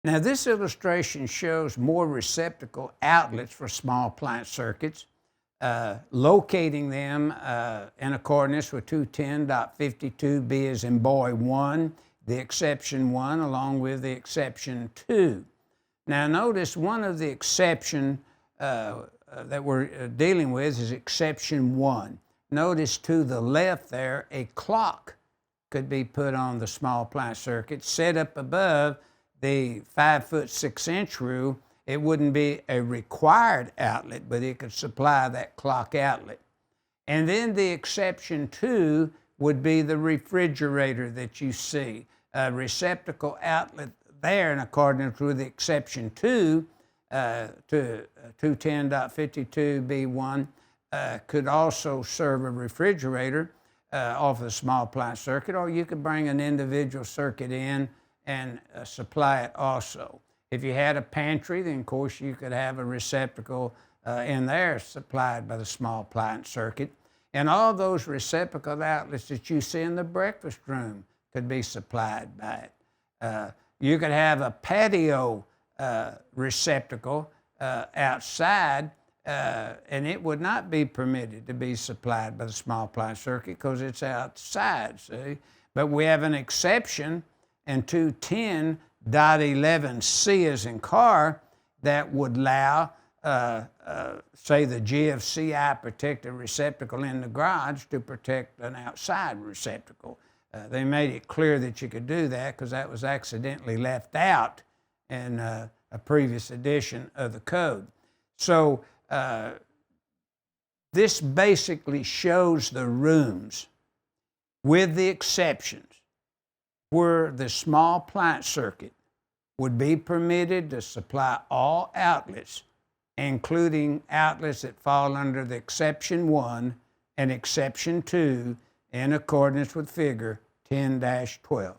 Now this illustration shows more receptacle outlets for small appliance circuits, locating them in accordance with 210.52B as in boy 1, the exception 1 along with the exception 2. Now notice one of the exception that we're dealing with is exception 1. Notice to the left there, a clock could be put on the small appliance circuit, set up above the 5' 6" rule. It wouldn't be a required outlet, but it could supply that clock outlet. And then the exception 2 would be the refrigerator that you see. A receptacle outlet there in accordance with the exception 2 to 210.52B1 could also serve a refrigerator off the small appliance circuit, or you could bring an individual circuit in and supply it also. If you had a pantry, then of course you could have a receptacle in there supplied by the small appliance circuit. And all those receptacle outlets that you see in the breakfast room could be supplied by it. You could have a patio receptacle outside, and it would not be permitted to be supplied by the small appliance circuit because it's outside, see? But we have an exception in 210.11C as in car that would allow, say, the GFCI protected receptacle in the garage to protect an outside receptacle. They made it clear that you could do that because that was accidentally left out in a previous edition of the code. So this basically shows the rooms with the exceptions where the small appliance circuit would be permitted to supply all outlets, including outlets that fall under the exception 1 and exception 2 in accordance with figure 10-12.